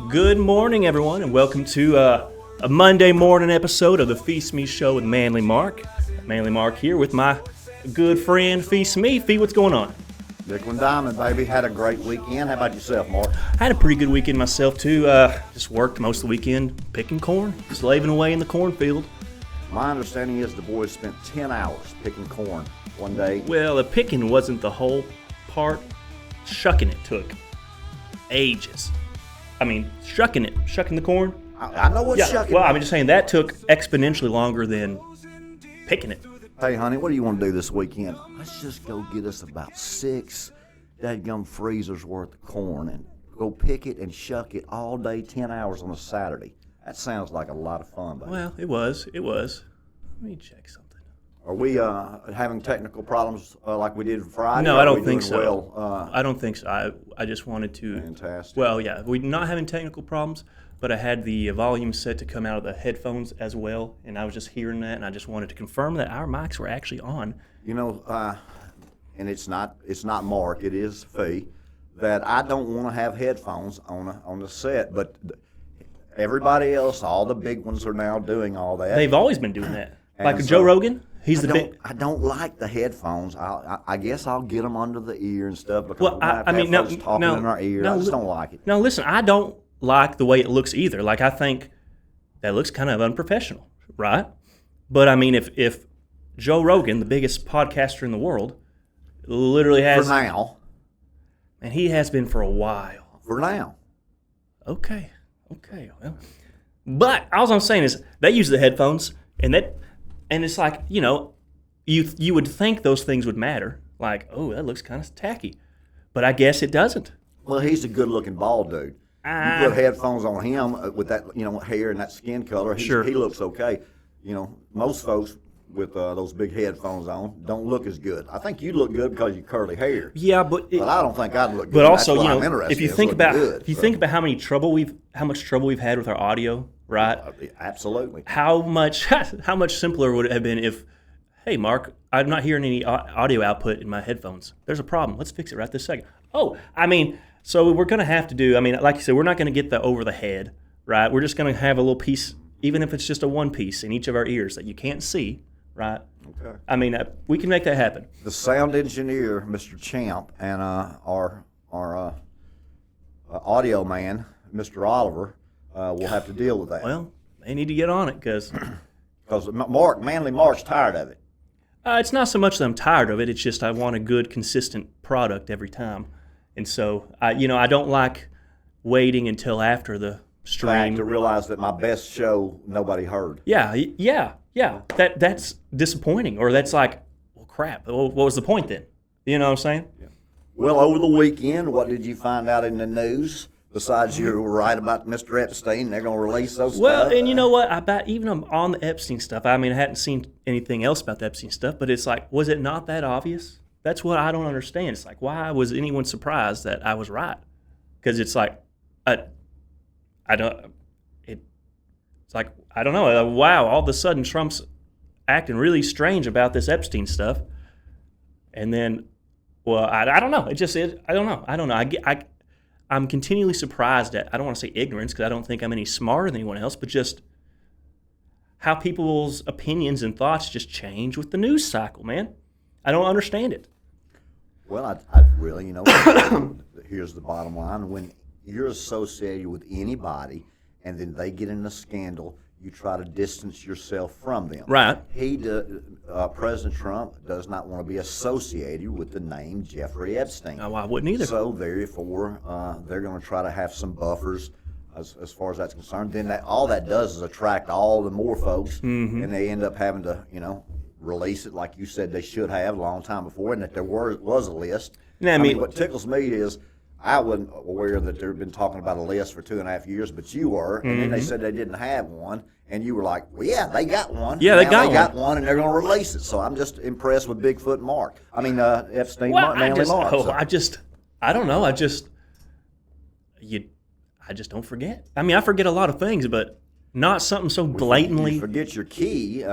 Good morning, everyone, and welcome to a Monday morning episode of the Phee Smee Show with Manly Mark. Manly Mark here with my good friend Phee Smee. Phee, what's going on? Nickel and Diamond, baby. Had a great weekend. How about yourself, Mark? I had a pretty good weekend myself, too. Just worked most of the weekend picking corn, slaving away in the cornfield. My understanding is the boys spent 10 hours picking corn one day. Well, the picking wasn't the whole part. Shucking it took ages. I mean, shucking the corn. I know what shucking Well, is. I'm just saying that took exponentially longer than picking it. Hey, honey, what do you want to do this weekend? Let's just go get us about 6 dadgum freezers worth of corn and go pick it and shuck it all day, 10 hours on a Saturday. That sounds like a lot of fun, baby. Well, it was. Let me check something. Are we having technical problems like we did Friday? No, Or I are don't we think doing so. Well, I don't think so. I just wanted to. Fantastic. Well, yeah, we're not having technical problems, but I had the volume set to come out of the headphones as well, and I was just hearing that, and I just wanted to confirm that our mics were actually on. You know, and it's not Mark, it is Phee, that I don't want to have headphones on the set, but everybody else, all the big ones are now doing all that. They've always been doing that. Like And Joe so, Rogan, he's the big. I don't like the headphones. I guess I'll get them under the ear and stuff because Well, we have to have folks talking in our ear. I just don't like it. Now, listen, I don't like the way it looks either. Like, I think that looks kind of unprofessional, right? But, I mean, if Joe Rogan, the biggest podcaster in the world, literally has... For now. And he has been for a while. For now. Okay, well. But all I'm saying is they use the headphones, and it's like, you know, you would think those things would matter. Like, oh, that looks kind of tacky. But I guess it doesn't. Well, he's a good-looking bald dude. You put headphones on him with that, hair and that skin color. Sure. He looks okay. Most folks with those big headphones on don't look as good. I think you look good because you curly hair. Yeah, but I don't think I'd look good. But also, That's what you I'm know, interested if you in, think looking about good, think about how much trouble we've had with our audio, right? Absolutely. How much simpler would it have been if, hey, Mark, I'm not hearing any audio output in my headphones. There's a problem. Let's fix it right this second. Oh, I mean, so we're going to have to do, I mean, like you said, we're not going to get the over the head, right? We're just going to have a little piece, even if it's just a one piece in each of our ears that you can't see, right? Okay. I mean, we can make that happen. The sound engineer, Mr. Champ, and our audio man, Mr. Oliver, will have to deal with that. Well, they need to get on it because Manly Mark's tired of it. it's not so much that I'm tired of it. It's just I want a good, consistent product every time. And so, I don't like waiting until after the stream. To realize that my best show nobody heard. Yeah. That's disappointing. Or that's like, well, crap. What was the point then? You know what I'm saying? Yeah. Well, over the weekend, what did you find out in the news? Besides you were right about Mr. Epstein, they're going to release those Well, stuff. and you know what? Even on the Epstein stuff, I mean, I hadn't seen anything else about the Epstein stuff, but it's like, was it not that obvious? That's what I don't understand. It's like, why was anyone surprised that I was right? Because it's like, I don't know. Wow, all of a sudden Trump's acting really strange about this Epstein stuff. And then, well, I don't know. I don't know. I'm continually surprised at, I don't want to say ignorance because I don't think I'm any smarter than anyone else, but just how people's opinions and thoughts just change with the news cycle, man. I don't understand it. Well, I really, here's the bottom line. When you're associated with anybody and then they get in a scandal, you try to distance yourself from them. Right. President Trump does not want to be associated with the name Jeffrey Epstein. No, I wouldn't either. So therefore, they're going to try to have some buffers as far as that's concerned. Then all that does is attract all the more folks, and they end up having to, release it like you said they should have a long time before, and that there was a list. Yeah, I mean, what tickles me is I wasn't aware that they've been talking about a list for 2.5 years, but you were, and then they said they didn't have one, and you were like, well, yeah, they got one. Yeah, they got one, and they're going to release it. So I'm just impressed with Bigfoot Mark. I mean, Epstein, Manly Mark. I don't know. I just don't forget. I mean, I forget a lot of things, but not something so blatantly. You forget your key,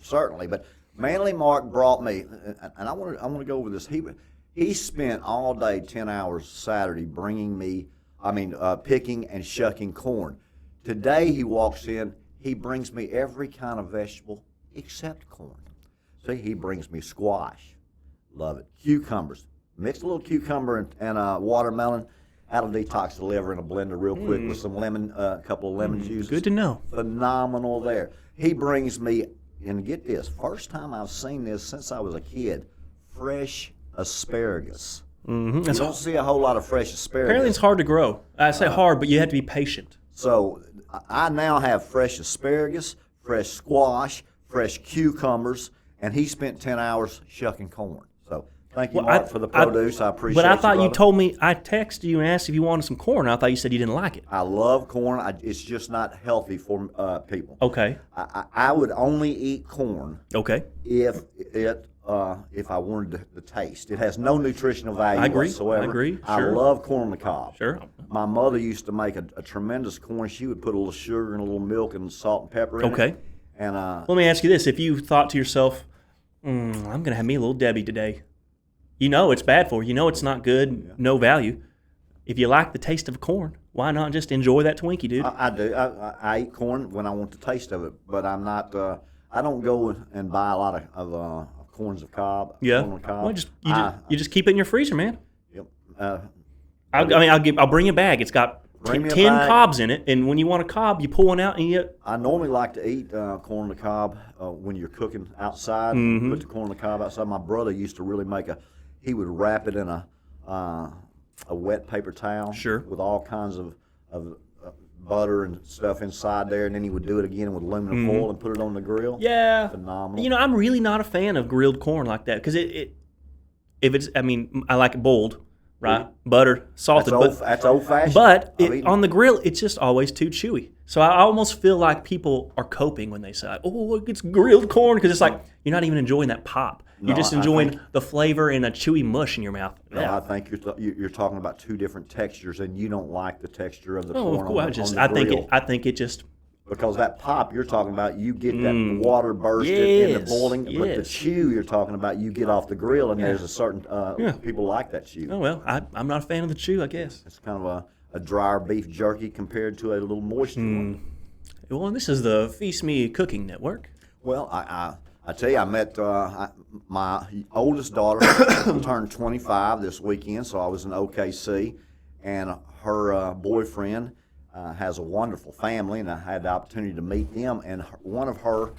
certainly, but Manly Mark brought me, and I want to go over this. He spent all day, 10 hours Saturday, bringing me picking and shucking corn. Today he walks in, he brings me every kind of vegetable except corn. See, he brings me squash, love it. Cucumbers, mix a little cucumber and watermelon. That'll detox the liver in a blender real quick with some lemon, a couple of lemon juices. Good to know. Phenomenal there. He brings me, and get this, first time I've seen this since I was a kid, fresh asparagus. You don't see a whole lot of fresh asparagus. Apparently it's hard to grow. I say hard, but you have to be patient. So I now have fresh asparagus, fresh squash, fresh cucumbers, and he spent 10 hours shucking corn. So thank you, Mark, for the produce. I appreciate it. But I thought you brother. told me, I texted you and asked if you wanted some corn. I thought you said you didn't like it. I love corn. It's just not healthy for people. Okay. I would only eat corn Okay. if I wanted the taste. It has no nutritional value whatsoever. I agree. I Sure. love corn on the cob. Sure. My mother used to make a tremendous corn. She would put a little sugar and a little milk and salt and pepper in it. Okay. And Let me ask you this. If you thought to yourself, I'm going to have me a little Debbie today. You know it's bad for you. You know it's not good, no value. If you like the taste of corn, why not just enjoy that Twinkie, dude? I do. I eat corn when I want the taste of it, but I'm not. I don't go and buy a lot of corns of cob. Yeah. Corn on the cob. Well, you just keep it in your freezer, man. Yep. I'll bring you a bag. It's got Bring me a 10 bag. cobs in it, and when you want a cob, you pull one out and you. I normally like to eat corn on the cob when you're cooking outside. Put the corn on the cob outside. My brother used to really make he would wrap it in a wet paper towel. Sure. With all kinds of butter and stuff inside there, and then he would do it again with aluminum foil and put it on the grill. Yeah. Phenomenal. You know, I'm really not a fan of grilled corn like that because I like it boiled, right? Butter, salted. That's old fashioned. But on the grill, it's just always too chewy. So I almost feel like people are coping when they say, "Oh, it's grilled corn," because it's like you're not even enjoying that pop. You're just enjoying the flavor and a chewy mush in your mouth. No, I think you're talking about two different textures, and you don't like the texture of the corn of course. on the grill. I think it just. Because that pop you're talking about, you get that water burst in the boiling, but the chew you're talking about, you get off the grill, and there's a certain people like that chew. Oh well, I'm not a fan of the chew, I guess. It's kind of a drier beef jerky compared to a little moisture one. Well, this is the Phee Smee Cooking Network. Well, I tell you, I met my oldest daughter turned 25 this weekend, so I was in OKC, and her boyfriend has a wonderful family, and I had the opportunity to meet them. And one of her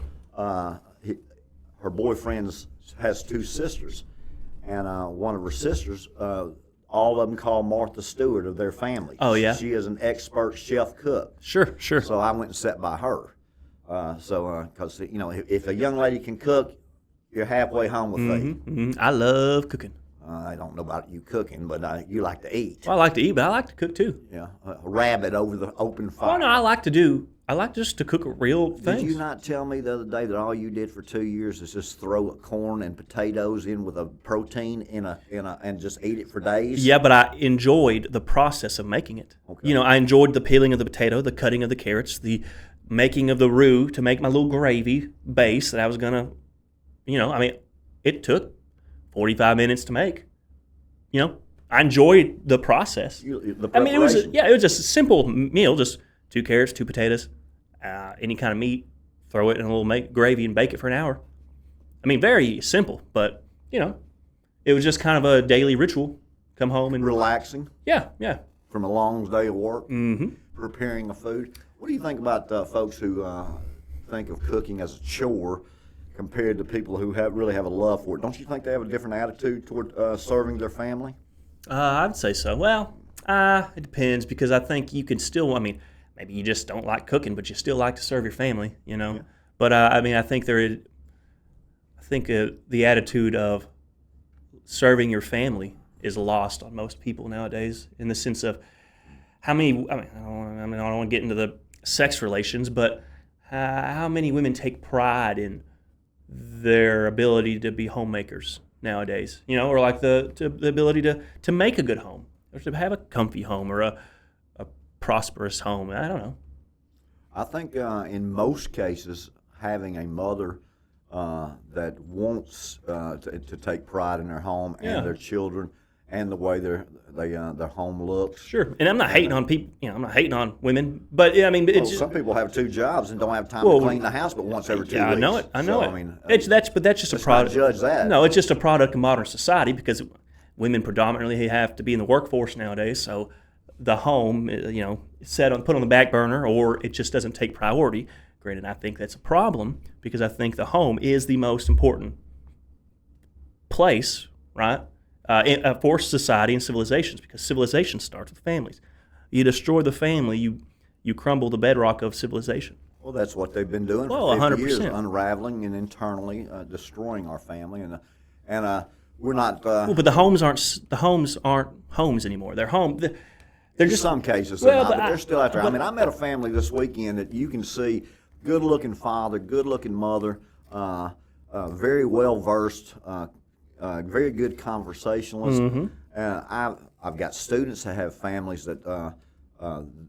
boyfriends has two sisters, and one of her sisters, all of them call Martha Stewart of their family. Oh yeah, she is an expert chef cook. Sure. So I went and sat by her. Because if a young lady can cook, you're halfway home with faith. I love cooking. I don't know about you cooking, but you like to eat. Well, I like to eat, but I like to cook too. Yeah, a rabbit over the open fire. Well, no, I like just to cook real things. Did you not tell me the other day that all you did for 2 years is just throw corn and potatoes in with a protein and just eat it for days? Yeah, but I enjoyed the process of making it. Okay. You know, I enjoyed the peeling of the potato, the cutting of the carrots, the making of the roux to make my little gravy base that I was gonna, it took 45 minutes to make. I enjoyed the process. The it was just a simple meal, just 2 carrots, 2 potatoes, any kind of meat, throw it in a little gravy and bake it for an hour. Very simple, but it was just kind of a daily ritual. Come home and relaxing. Yeah. From a long day of work, preparing the food. What do you think about folks who think of cooking as a chore compared to people who really have a love for it? Don't you think they have a different attitude toward serving their family? I would say so. Well, it depends, because I think you can still, maybe you just don't like cooking, but you still like to serve your family, Yeah. But I think the attitude of serving your family is lost on most people nowadays, in the sense of how many. I don't want to get into the sex relations, but how many women take pride in their ability to be homemakers nowadays, or like the ability to make a good home, or to have a comfy home, or a prosperous home. I don't know. I think in most cases, having a mother that wants to take pride in their home and their children, and the way their home looks. Sure, and I'm not hating on people. I'm not hating on women, but yeah, I mean, it's just, Some people have 2 jobs and don't have time to clean the house but once every 2 weeks. I know it. I know it. I mean, That's just a product. judge that. No, it's just a product of modern society because women predominantly have to be in the workforce nowadays. So the home, put on the back burner, or it just doesn't take priority. Granted, I think that's a problem because I think the home is the most important place, right? For society and civilizations, because civilization starts with families. You destroy the family, you crumble the bedrock of civilization. Well, that's what they've been doing for 50 years, unraveling and internally destroying our family, and we're not. But the homes aren't homes anymore. They're home. They're just some cases, but they're still out there. I met a family this weekend that you can see, good-looking father, good-looking mother, very well versed. Very good conversationalist. I've got students that have families that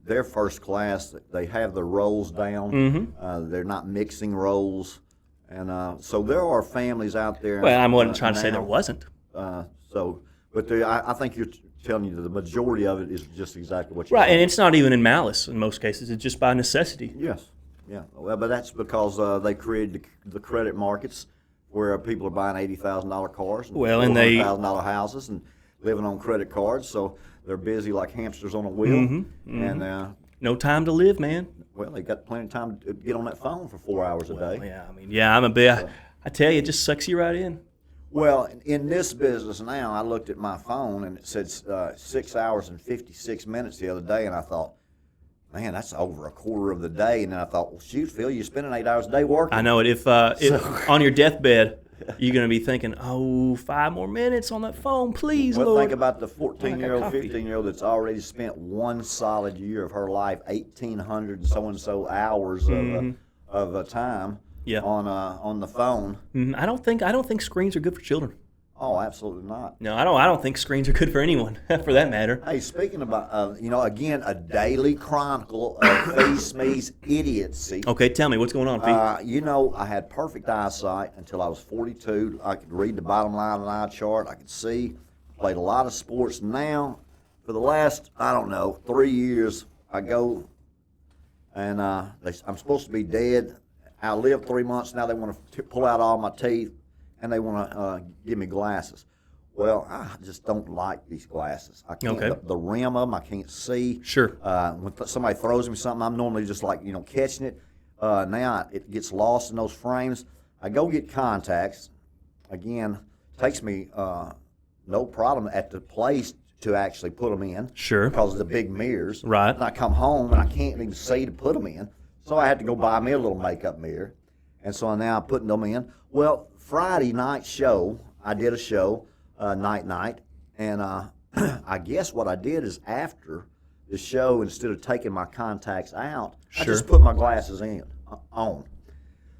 they're first class. They have their roles down. They're not mixing roles, and so there are families out there. Well, I wasn't trying to say there wasn't. I think you're telling you that the majority of it is just exactly what you're right, saying. and it's not even in malice in most cases. It's just by necessity. Yes, yeah. Well, but that's because they created the credit markets, where people are buying $80,000 cars and $100,000 houses and living on credit cards, so they're busy like hamsters on a wheel. And no time to live, man. Well, they got plenty of time to get on that phone for 4 hours a day. Yeah, I'm a bit. I tell you, it just sucks you right in. Well, in this business now, I looked at my phone and it said 6 hours and 56 minutes the other day, and I thought, man, that's over a quarter of the day. And then I thought, well, shoot, Phil, you're spending 8 hours a day working. I know it. If on your deathbed, you're going to be thinking, 5 more minutes on that phone, please, Well, Lord. think about the 14-year-old, 15-year-old that's already spent one solid year of her life, 1,800 and so hours of time on the phone. I don't think screens are good for children. Oh, absolutely not. No, I don't think screens are good for anyone, for that matter. Hey, speaking about, again, a daily chronicle of Phee Smee's idiocy. Okay, tell me, what's going on, Phee? I had perfect eyesight until I was 42. I could read the bottom line of an eye chart. I could see. Played a lot of sports. Now, for the last, 3 years, I go and I'm supposed to be dead. I lived 3 months. Now they want to pull out all my teeth, and they want to give me glasses. Well, I just don't like these glasses. I can't. Okay. The rim of them, I can't see. Sure. When somebody throws me something, I'm normally just like, catching it. Now it gets lost in those frames. I go get contacts. Again, takes me no problem at the place to actually put them in. Sure. Because of the big mirrors. Right. And I come home and I can't even see to put them in. So I had to go buy me a little makeup mirror. And so now I'm putting them in. Well, Friday night show, I did a show, night, and I guess what I did is after the show, instead of taking my contacts out, I just put my glasses on.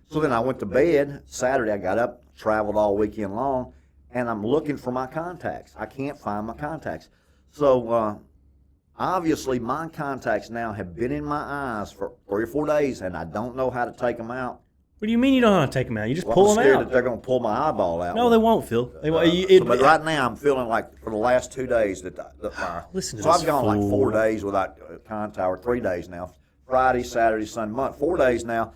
So then I went to bed. Saturday I got up, traveled all weekend long, and I'm looking for my contacts. I can't find my contacts. So obviously my contacts now have been in my eyes for 3 or 4 days, and I don't know how to take them out. What do you mean you don't know how to take them out? You just I'm pull them scared out. that they're going to pull my eyeball out. No, they won't, Phil. They won't. But right now, I'm feeling like for the last 2 days Listen to so this I've gone like fool. 4 days without contact, or 3 days now. Friday, Saturday, Sunday, Monday. 4 days now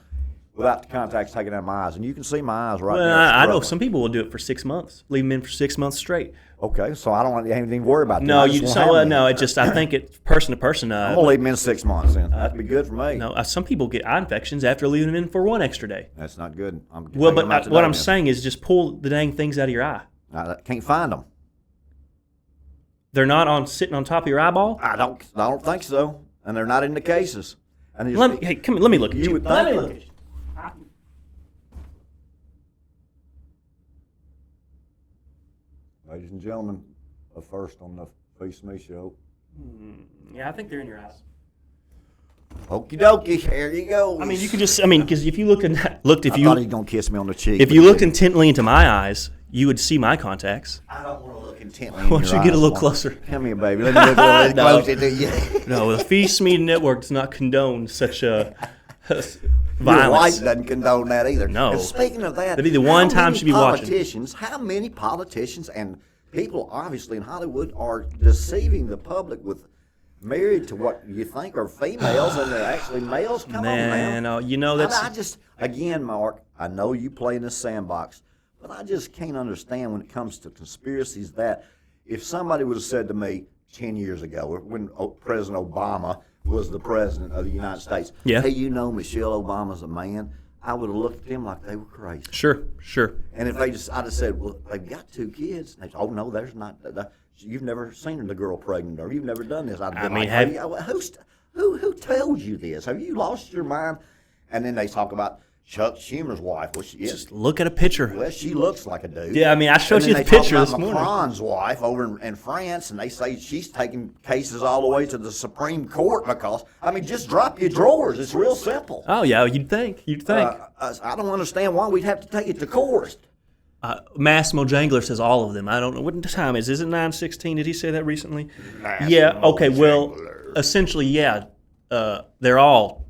without the contacts taken out of my eyes, and you can see my eyes right Well, there. I know some people will do it for 6 months, leave them in for 6 months straight. Okay, so I don't want anything to worry about that. No, I think it's person to person. I'm gonna leave them in 6 months. Then that'd be good for me. No, some people get eye infections after leaving them in for 1 extra day. That's not good. What I'm saying is just pull the dang things out of your eye. I can't find them. They're not sitting on top of your eyeball. I don't think so, and they're not in the cases. And Hey, come here. Let me look at you. would Let me think- look at you. Ladies and gentlemen, a first on the Phee Smee Show. Yeah, I think they're in your eyes. Okie dokie, there you go. I mean, you could just. I mean, because if you looked I thought he was gonna kiss me on the cheek. if you looked intently into my eyes, you would see my contacts. I don't want to look intently. Why don't you get a little closer? Come here, baby. Let me look a little closer to you. No, the Phee Smee Network does not condone such Your violence. wife doesn't condone that either. No. And speaking of that, That'd be the one time she'd be watching. How many politicians and people obviously in Hollywood are deceiving the public with married to what you think are females and they're actually males. Come on, man. You know that's. I just, again, Mark, I know you play in this sandbox, but I just can't understand when it comes to conspiracies that if somebody would have said to me 10 years ago, when President Obama was the president of the United States, Yeah. hey, you know Michelle Obama's a man, I would have looked at them like they were crazy. Sure. And if I'd have said, well, they've got 2 kids, and they said, oh, no, there's not. You've never seen the girl pregnant, or you've never done this. I'd be who tells you this? Have you lost your mind? And then they talk about Chuck Schumer's wife. Well, Just look at a picture. Well, she looks like a dude. Yeah, I mean, I showed you the picture this morning. Macron's wife over in France, and they say she's taking cases all the way to the Supreme Court because, I mean, just drop your drawers. It's real simple. Oh yeah, you'd think. I don't understand why we'd have to take it to court. Massimo Jangler says all of them. I don't know what time is. Is it 9:16? Did he say that recently? Massimo Yeah. Okay. Well, Jangler. essentially, yeah. They're all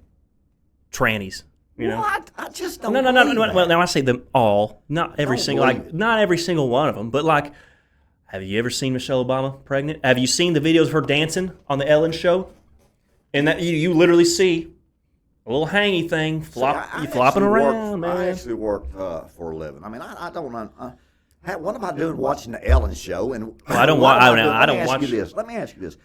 trannies. You know. What? I just don't. No. believe that. Well, now I say them all. Not every Don't single. believe Like it. not every single one of them. But like, have you ever seen Michelle Obama pregnant? Have you seen the videos of her dancing on the Ellen show? And that you literally see a little hangy thing flopping around, man. I actually work for a living. I mean, I don't know. What am I doing watching the Ellen show? And Well, I don't what watch. am doing? I don't watch. Let me ask you this.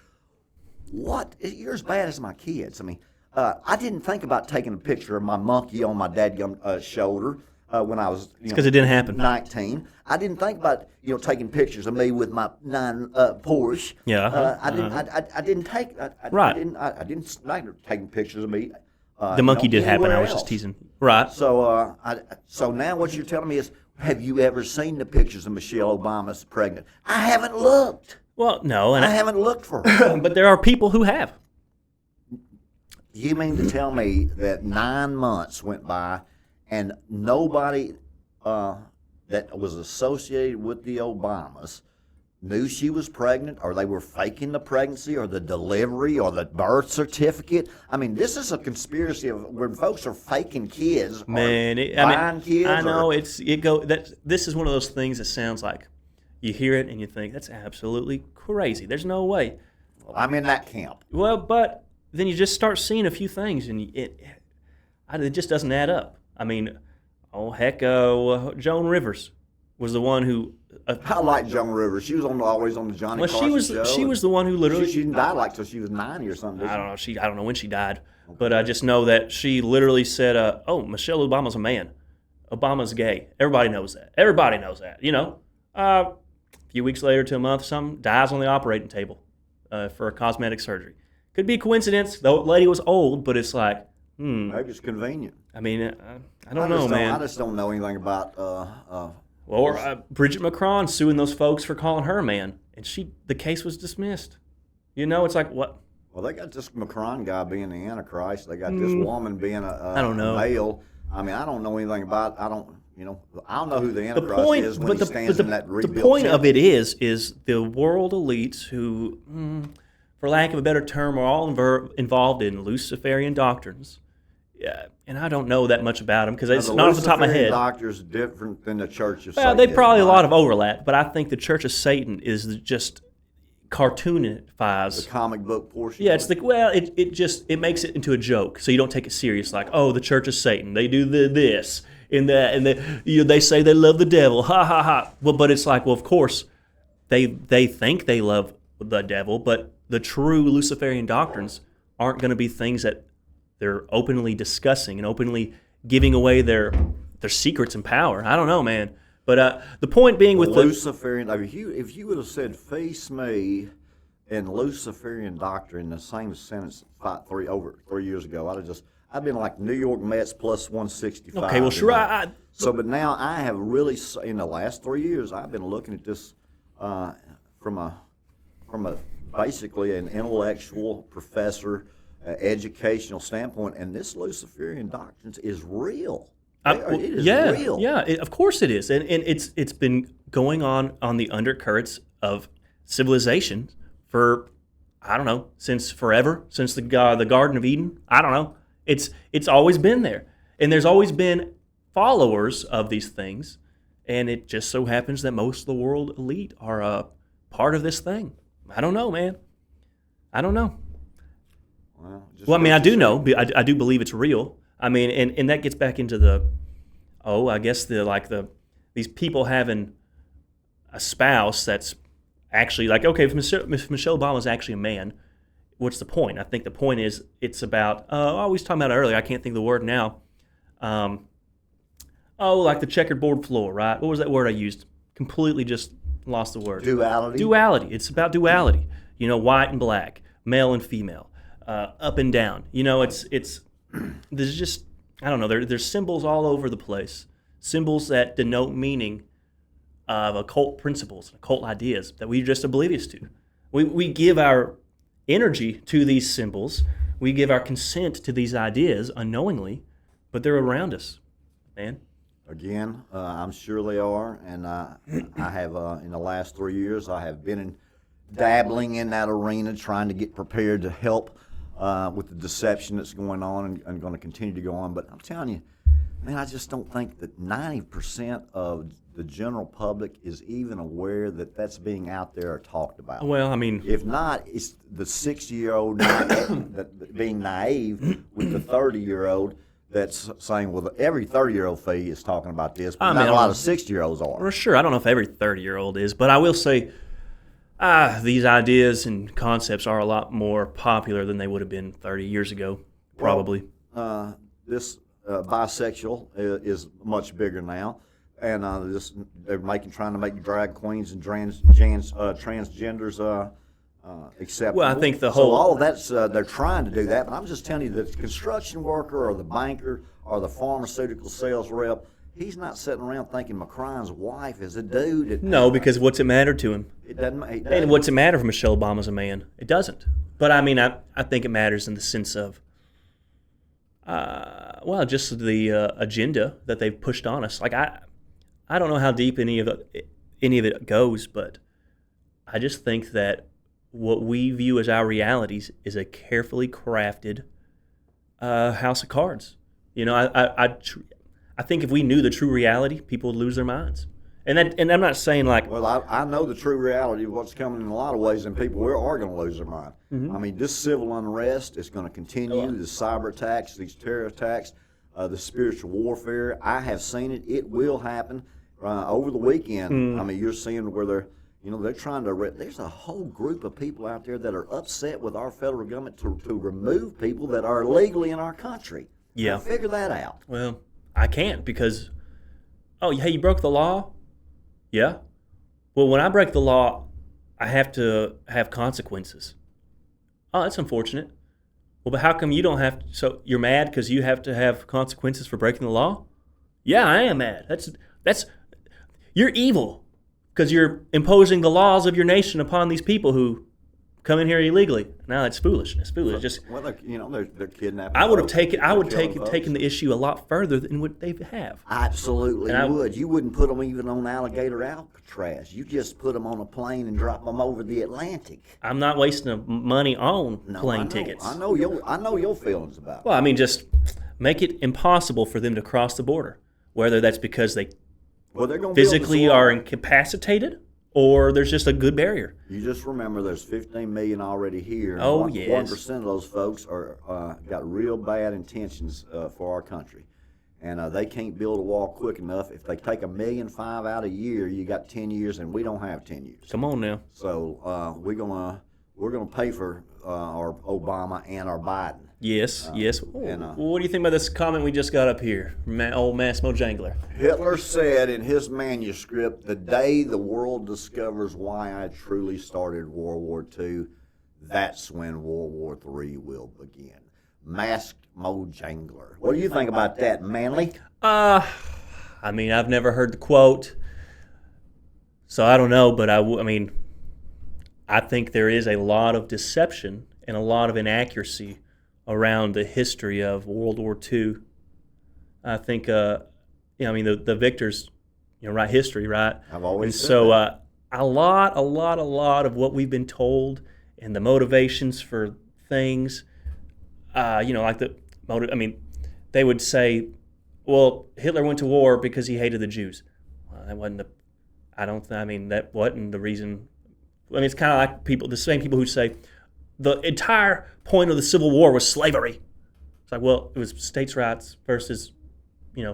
You're as bad as my kids. I mean, I didn't think about taking a picture of my monkey on my dadgum shoulder when I was because it didn't happen. 19. I didn't think about taking pictures of me with my 9 Porsche. Yeah. I didn't take. Right. I didn't like taking pictures of me. The monkey did happen. anywhere I was just else. teasing. Right. So, so now what you're telling me is, have you ever seen the pictures of Michelle Obama's pregnant? I haven't looked. Well, no, and I haven't looked for her. but there are people who have. You mean to tell me that 9 months went by and nobody that was associated with the Obamas knew she was pregnant, or they were faking the pregnancy or the delivery or the birth certificate? I mean, this is a conspiracy of when folks are faking kids, Man, buying kids. I know this is one of those things that sounds like you hear it and you think that's absolutely crazy. There's no way. I'm in that camp. Well, but then you just start seeing a few things and it just doesn't add up. I mean, Joan Rivers was the one who. I like Joan Rivers. She was always on the Johnny Carson show. She was the one who literally. She didn't die like till she was 90 or something. I don't know. I don't know when she died, but I just know that she literally said, "Oh, Michelle Obama's a man. Obama's gay. Everybody knows that. Everybody knows that. You know." A few weeks later to a month, some dies on the operating table for a cosmetic surgery. Could be a coincidence. The lady was old, but it's like, Maybe it's convenient. I mean, I don't know, man. I just don't know anything about. Or Bridget Macron suing those folks for calling her a man, and the case was dismissed. You know, it's like what? Well, they got this Macron guy being the Antichrist. They got this woman being I don't know. a male. I mean, I don't know anything about. I don't know who the Antichrist is when he stands in that rebuilt the point temple. of it is the world elites who, for lack of a better term, are all involved in Luciferian doctrines. Yeah, and I don't know that much about them because it's not off the top of my head. Doctor's different than the Church of Well, Satan. they probably a lot of overlap, but I think the Church of Satan is just cartoonifies the comic book portion. Yeah, it's it makes it into a joke, so you don't take it serious. Like, oh, the Church of Satan, they do this and that, and they say they love the devil, ha ha ha. Well, but it's like, well, of course, they think they love the devil, but the true Luciferian doctrines aren't going to be things that they're openly discussing and openly giving away their secrets and power. I don't know, man. But the point being with Luciferian, if you would have said Phee Smee and Luciferian doctrine in the same sentence over 3 years ago, I'd been like New York Mets plus 165. Okay, well, sure. But now I have really, in the last 3 years, I've been looking at this from a basically an intellectual professor, educational standpoint, and this Luciferian doctrine is real. It is real. Yeah, of course it is, and it's been going on the undercurrents of civilization for, I don't know, since forever, since the Garden of Eden. I don't know. It's always been there, and there's always been followers of these things, and it just so happens that most of the world elite are a part of this thing. I don't know, man. I don't know. Well, I mean, I do know. I do believe it's real. I mean, and that gets back into I guess these people having a spouse that's actually like, okay, if Michelle Obama is actually a man, what's the point? I think the point is it's about, I was talking about it earlier, I can't think of the word now. Like the checkerboard floor, right? What was that word I used? Completely just lost the word. Duality. Duality. It's about duality. White and black, male and female, up and down. It's there's just, I don't know, there's symbols all over the place. Symbols that denote meaning of occult principles, occult ideas that we're just oblivious to. We give our energy to these symbols. We give our consent to these ideas unknowingly, but they're around us, man. Again, I'm sure they are, and I have in the last 3 years I have been dabbling in that arena, trying to get prepared to help with the deception that's going on and going to continue to go on. But I'm telling you, man, I just don't think that 90% of the general public is even aware that that's being out there or talked about. Well, I mean, if not, it's the 60-year-old that being naive with the 30-year-old that's saying, well, every 30-year-old Phee is talking about this, but not a lot of 60-year-olds are. For sure, I don't know if every 30-year-old is, but I will say these ideas and concepts are a lot more popular than they would have been 30 years ago, probably. This bisexual is much bigger now. And they're trying to make drag queens and transgenders acceptable. Well, I think so all of that's they're trying to do that. But I'm just telling you, the construction worker or the banker or the pharmaceutical sales rep, he's not sitting around thinking McCrine's wife is a dude. No, because what's it matter to him? It doesn't. And what's it matter if Michelle Obama's a man? It doesn't. But I mean, I think it matters in the sense of, just the agenda that they've pushed on us. Like I don't know how deep any of it goes, but I just think that what we view as our realities is a carefully crafted house of cards. I think if we knew the true reality, people would lose their minds. And I'm not saying like. Well, I know the true reality of what's coming in a lot of ways, and people are going to lose their mind. Mm-hmm. I mean, this civil unrest is going to continue. The cyber attacks, these terror attacks, the spiritual warfare. I have seen it. It will happen. Over the weekend, I mean, you're seeing where they're trying to. There's a whole group of people out there that are upset with our federal government to remove people that are illegally in our country. Yeah, now, figure that out. Well, I can't because, hey, you broke the law. Yeah. Well, when I break the law, I have to have consequences. Oh, that's unfortunate. Well, but how come you don't have? So you're mad because you have to have consequences for breaking the law? Yeah, I am mad. That's. You're evil because you're imposing the laws of your nation upon these people who come in here illegally. Now it's foolishness. Just they're kidnapping. I would have taken the issue a lot further than what they have. Absolutely, would. You wouldn't put them even on Alligator Alcatraz. You just put them on a plane and drop them over the Atlantic. I'm not wasting money on plane tickets. I know your feelings about it. Well, I mean, just make it impossible for them to cross the border, whether that's because they physically are incapacitated, or there's just a good barrier. You just remember there's 15 million already here. Oh, yes. 1% of those folks are got real bad intentions for our country. And they can't build a wall quick enough. If they take 1.5 million out a year, you got 10 years, and we don't have 10 years. Come on now. So we're gonna pay for our Obama and our Biden. Yes. Well, what do you think about this comment we just got up here? Old Massimo Jangler. Hitler said in his manuscript, "The day the world discovers why I truly started World War II, that's when World War III will begin." Massimo Jangler. What do you think about that, Manly? I mean, I've never heard the quote, so I don't know, but I think there is a lot of deception and a lot of inaccuracy around the history of World War II. I think, the victors, write history, right? I've always said that. A lot of what we've been told and the motivations for things, they would say, well, Hitler went to war because he hated the Jews. that wasn't the. I don't. I mean, that wasn't the reason. I mean, it's kind of like the same people who say the entire point of the Civil War was slavery. It's like, well, it was states' rights versus,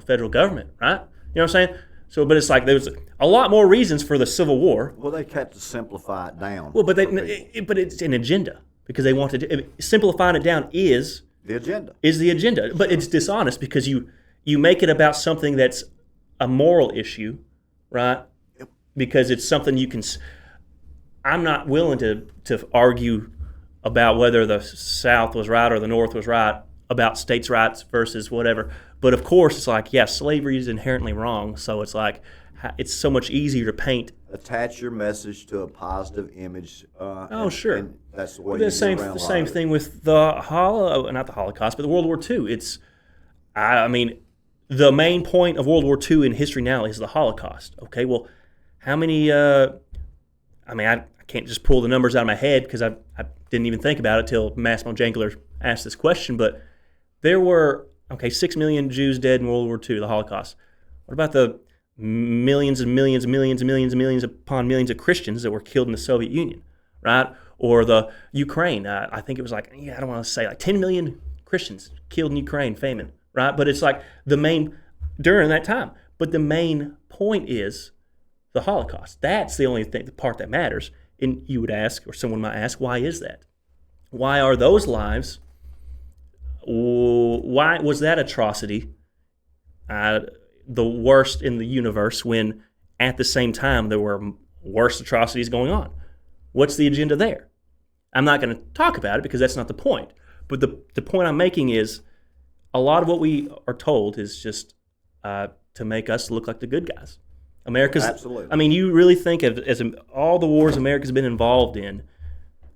federal government, right? You know what I'm saying? So, but it's like there was a lot more reasons for the Civil War. Well, they kept to simplify it down. Well, but it's an agenda because they wanted to simplifying it down is the agenda. Is the agenda, but it's dishonest because you make it about something that's a moral issue, right? Yep. Because it's something you can. I'm not willing to argue about whether the South was right or the North was right about states' rights versus whatever. But of course, it's like, yeah, slavery is inherently wrong. So it's like, it's so much easier to paint. Attach your message to a positive image. Sure. And that's the way the you same get around same thing with not the Holocaust, but the World War II. I mean, the main point of World War II in history now is the Holocaust. Okay, well, how many? I can't just pull the numbers out of my head because I didn't even think about it till Massimo Jangler asked this question, but there were 6 million Jews dead in World War II, the Holocaust. What about the millions and millions and millions and millions and millions upon millions of Christians that were killed in the Soviet Union, right? Or the Ukraine. I think it was I don't want to say 10 million Christians killed in Ukraine, famine, right? But it's like during that time. But the main point is the Holocaust. That's the only thing, the part that matters. And you would ask, or someone might ask, why is that? Why are those lives? Why was that atrocity the worst in the universe when at the same time there were worse atrocities going on? What's the agenda there? I'm not going to talk about it because that's not the point. But the point I'm making is a lot of what we are told is just to make us look like the good guys. Absolutely. I mean, you really think of all the wars America's been involved in.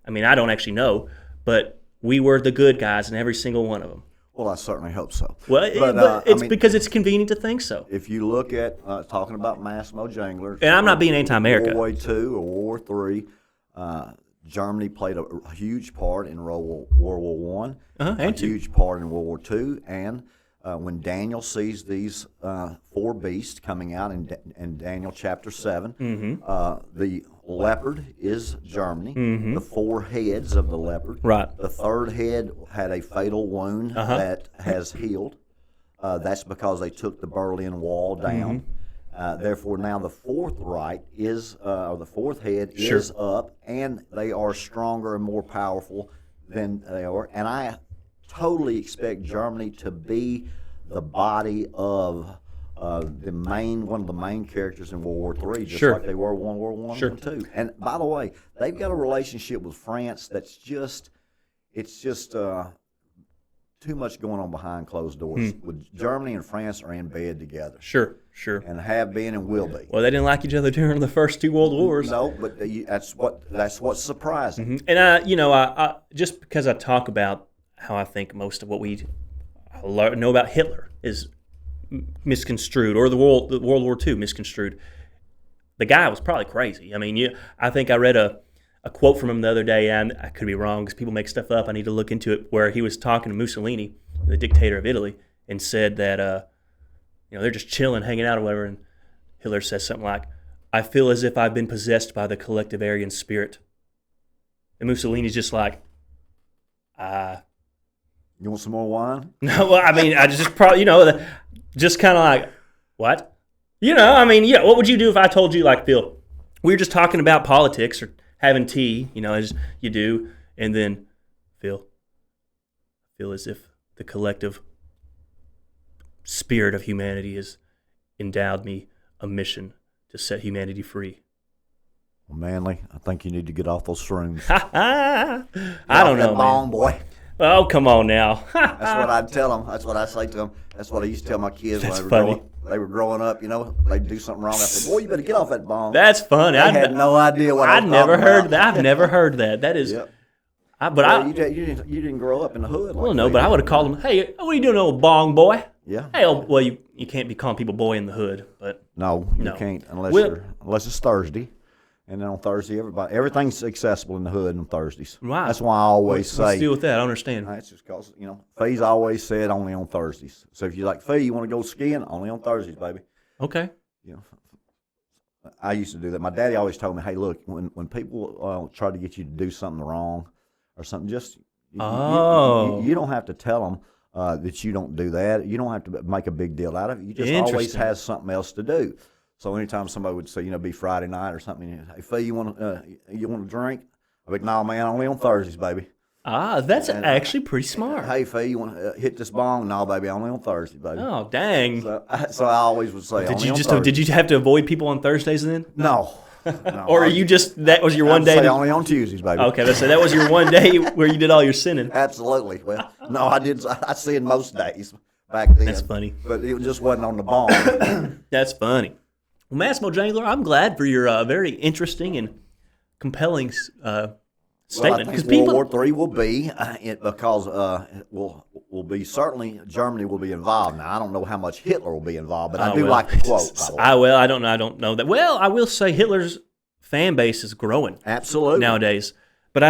I mean, I don't actually know, but we were the good guys in every single one of them. Well, I certainly hope so. Well, but it's because it's convenient to think so. If you look at talking about Massimo Jangler, and I'm not being anti-America. World War II or World War III, Germany played a huge part in World War I, a huge part in World War II, and when Daniel sees these 4 beasts coming out in Daniel chapter 7, the leopard is Germany. The 4 heads of the leopard. Right. The 3rd head had a fatal wound that has healed. That's because they took the Berlin Wall down. Therefore, now the 4th right is, or the 4th head is up, and they are stronger and more powerful than they are. And I totally expect Germany to be the body of one of the main characters in World War III, just like they were in World War I and II. And by the way, they've got a relationship with France that's just too much going on behind closed doors. With Germany and France are in bed together. Sure. And have been and will be. Well, they didn't like each other during the first 2 world wars. No, but that's what's surprising. And I just because I talk about how I think most of what we know about Hitler is misconstrued, or the World War II misconstrued. The guy was probably crazy. I mean, I think I read a quote from him the other day, and I could be wrong because people make stuff up. I need to look into it, where he was talking to Mussolini, the dictator of Italy, and said that they're just chilling, hanging out or whatever, and Hitler says something like, "I feel as if I've been possessed by the collective Aryan spirit." And Mussolini's just like, You want some more wine? No, well, I mean, I just probably, just kind of like, what? What would you do if I told you, like, Phil, we were just talking about politics or having tea, as you do, and then, Phil, I feel as if the collective spirit of humanity has endowed me a mission to set humanity free. Well, Manly, I think you need to get off those shrooms. I don't know, man. Boy. Oh, come on now. That's what I'd tell them. That's what I say to them. That's what I used to tell my kids when they were growing up. They'd do something wrong. I said, "Boy, you better get off that bong." That's funny. I had no idea what I was never heard about. that. I've never heard that. That is. Yep. You didn't grow up in the hood. Well, no, but I would have called them. Hey, what are you doing, old bong boy? Yeah. Hey, well, you can't be calling people boy in the hood, but no, you can't unless it's Thursday. And then on Thursday, everything's accessible in the hood on Thursdays. Right. That's why I always say. What's the deal with that? I don't understand. That's just because, Fee's always said only on Thursdays. So if you're like, Phee, you want to go skiing? Only on Thursdays, baby. Okay. I used to do that. My daddy always told me, "Hey, look, when people try to get you to do something wrong or something, just you don't have to tell them that you don't do that. You don't have to make a big deal out of it. You just always has something else to do." So anytime somebody would say, be Friday night or something, "Hey, Phee, you want to drink?" I'd be like, "No, man, only on Thursdays, baby." That's actually pretty smart. "Hey, Phee, you want to hit this bong?" "No, baby, only on Thursday, baby." Oh, dang. So I always would say, Did you have to avoid people on Thursdays then? No. Or are you that was your one day? Only on Tuesdays, baby. Okay, so that was your one day where you did all your sinning. Absolutely. Well, no, I sinned most days back then. That's funny. But it just wasn't on the bong. That's funny. Well, Massimo Jangler, I'm glad for your very interesting and compelling statement. Well, I think World War III will be because will be certainly Germany will be involved. Now I don't know how much Hitler will be involved, but I do like the quote. By the way. I don't know that. Well, I will say Hitler's fan base is growing. Absolutely nowadays. But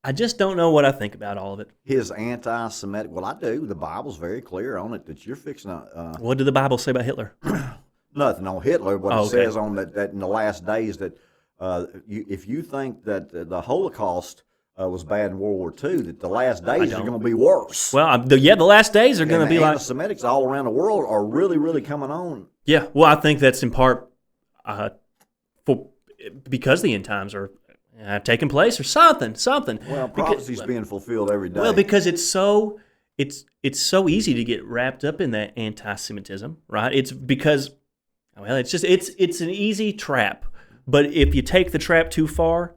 I just don't know what I think about all of it. His anti-Semitic. Well, I do. The Bible's very clear on it that you're fixing to. What did the Bible say about Hitler? Nothing on Hitler. What it says on that in the last days that. If you think that the Holocaust was bad in World War II, that the last days are going to be worse. Well, the last days are going to be like anti-Semitics all around the world are really, really coming on. Yeah, well, I think that's in part because the end times are taking place or something. Well, prophecy's being fulfilled every day. Well, because it's so easy to get wrapped up in that anti-Semitism, right? It's because it's an easy trap. But if you take the trap too far,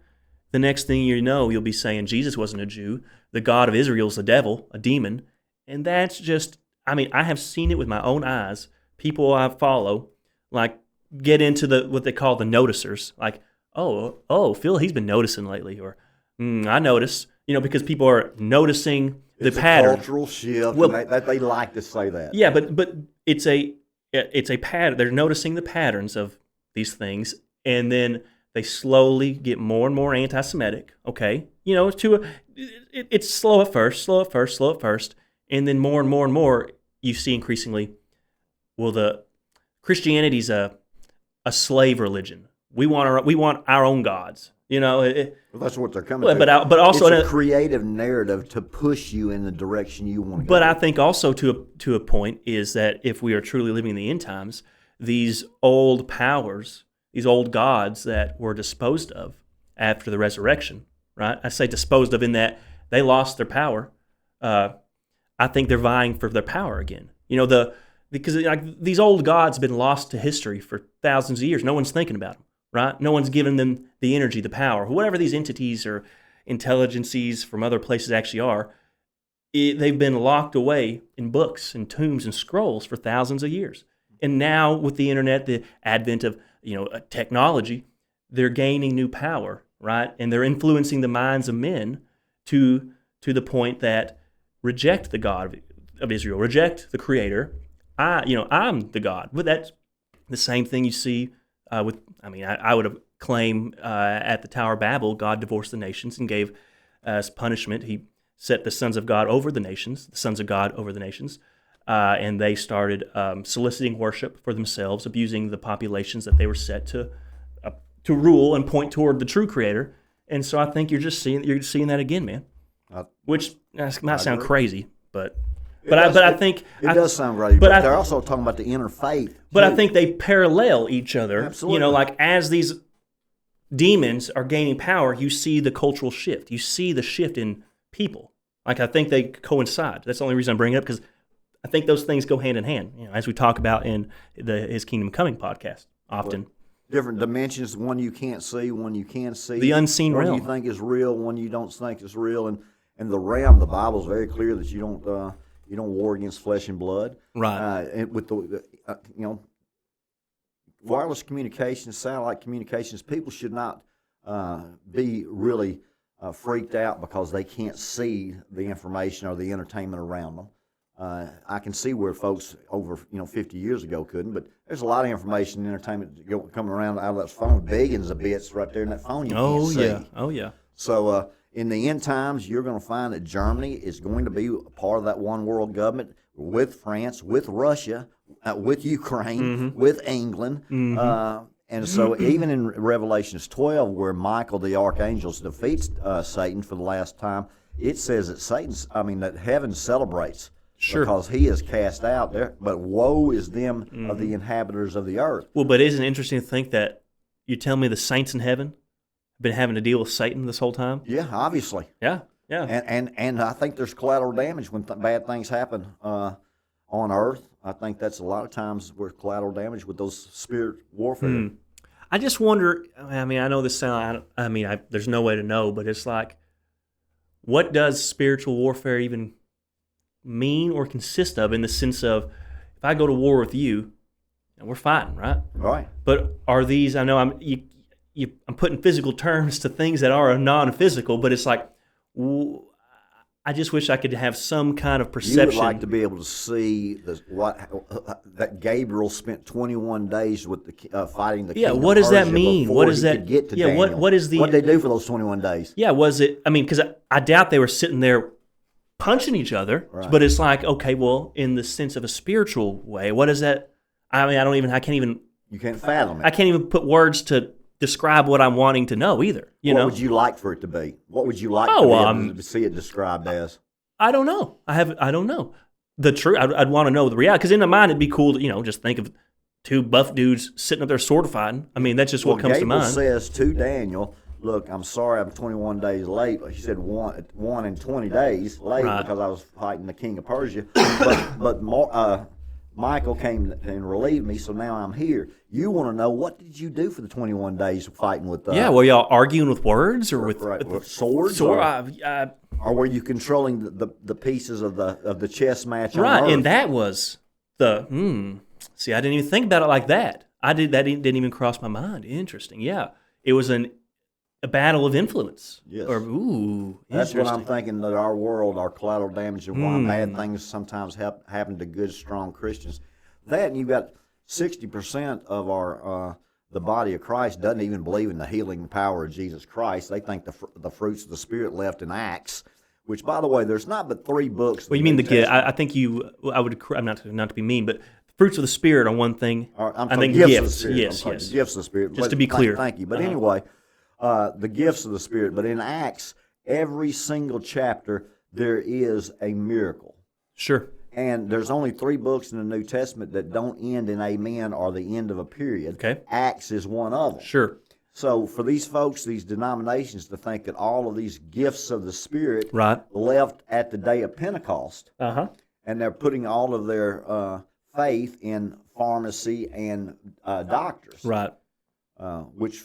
the next thing you know, you'll be saying Jesus wasn't a Jew. The God of Israel's a devil, a demon. And that's just, I have seen it with my own eyes. People I follow, get into what they call the noticers. Phil, he's been noticing lately. Or, I notice. Because people are noticing the pattern. It's a cultural shift, and they like to say that. Yeah, but it's a pattern. They're noticing the patterns of these things. And then they slowly get more and more anti-Semitic. Okay, it's slow at first, and then more and more and more you see increasingly. Well, the Christianity's a slave religion. We want our own gods. That's what they're coming to. But also it's a creative narrative to push you in the direction you want to go. But I think also to a point is that if we are truly living in the end times, these old powers. These old gods that were disposed of after the resurrection, right? I say disposed of in that they lost their power. I think they're vying for their power again. Because these old gods have been lost to history for thousands of years. No one's thinking about them, right? No one's giving them the energy, the power. Whatever these entities or intelligences from other places actually are, they've been locked away in books and tombs and scrolls for thousands of years. And now with the internet, the advent of technology, they're gaining new power, right? And they're influencing the minds of men to the point that reject the God of Israel, reject the Creator. I'm the God. But that's the same thing you see I would have claimed at the Tower of Babel, God divorced the nations and gave as punishment. He set the sons of God over the nations, the sons of God over the nations. And they started soliciting worship for themselves, abusing the populations that they were set to rule and point toward the true Creator. And so I think you're seeing that again, man. Which might sound crazy, but I think it does sound crazy. But they're also talking about the interfaith. But I think they parallel each other. Absolutely. As these demons are gaining power, you see the cultural shift. You see the shift in people. I think they coincide. That's the only reason I'm bringing it up because. I think those things go hand in hand, as we talk about in His Kingdom Coming podcast often. Different dimensions, one you can't see, one you can see. The unseen realm. One you think is real, one you don't think is real. And the realm, the Bible is very clear that you don't war against flesh and blood. Right. And with the wireless communications, satellite communications, people should not be really freaked out because they can't see the information or the entertainment around them. I can see where folks over 50 years ago couldn't, but there's a lot of information and entertainment coming around out of that phone, billions of bits right there in that phone you can't see. Oh yeah. So in the end times, you're going to find that Germany is going to be a part of that one world government with France, with Russia, with Ukraine, with England. And so even in Revelations 12, where Michael the archangel defeats Satan for the last time, it says that that heaven celebrates. Sure. Because he is cast out there, but woe is them of the inhabitants of the earth. Well, but isn't it interesting to think that you tell me the saints in heaven have been having to deal with Satan this whole time? Yeah, obviously. Yeah. And I think there's collateral damage when bad things happen on earth. I think that's a lot of times where collateral damage with those spirit warfare. I just wonder, I know this sounds, there's no way to know, but it's like, what does spiritual warfare even mean or consist of, in the sense of, if I go to war with you, and we're fighting, right? Right. But are these, I know I'm putting physical terms to things that are non-physical, but it's like, I just wish I could have some kind of perception. You would like to be able to see that Gabriel spent 21 days with fighting the king. What does that mean? What does that get to Daniel. What is the? What did they do for those 21 days? Yeah, was it? Because I doubt they were sitting there punching each other. Right. But it's like, okay, well, in the sense of a spiritual way, what is that? I can't even. You can't fathom it. I can't even put words to describe what I'm wanting to know either. What would you like for it to be? What would you like to see it described as? I don't know. I don't know. The truth. I'd want to know the reality. Because in my mind, it'd be cool to, just think of two buff dudes sitting up there sword fighting. That's just what comes to mind. Gabriel says to Daniel, "Look, I'm sorry, I'm 21 days late." He said one and 20 days late because I was fighting the king of Persia. but Michael came and relieved me, so now I'm here. You want to know, what did you do for the 21 days of fighting with? Were y'all arguing with words or with swords? Or were you controlling the pieces of the chess match? Right, on Earth? And that was the See, I didn't even think about it like that. That didn't even cross my mind. Interesting. Yeah, it was a battle of influence. Yes. That's what I'm thinking, that our world, our collateral damage, and why bad things sometimes happen to good, strong Christians. That, and you've got 60% of our the body of Christ doesn't even believe in the healing power of Jesus Christ. They think the fruits of the Spirit left in Acts, which, by the way, there's not but 3 books. Well, you mean the gift? I think I'm not to be mean, but fruits of the Spirit are one thing. I think gifts. Yes. Gifts of the Spirit. Just to be clear. Thank you. But anyway. The gifts of the Spirit. But in Acts, every single chapter, there is a miracle. Sure. And there's only 3 books in the New Testament that don't end in amen or the end of a period. Okay. Acts is one of them. Sure. So for these folks, these denominations, to think that all of these gifts of the Spirit left at the day of Pentecost, and they're putting all of their faith in pharmacy and doctors. Right. Which...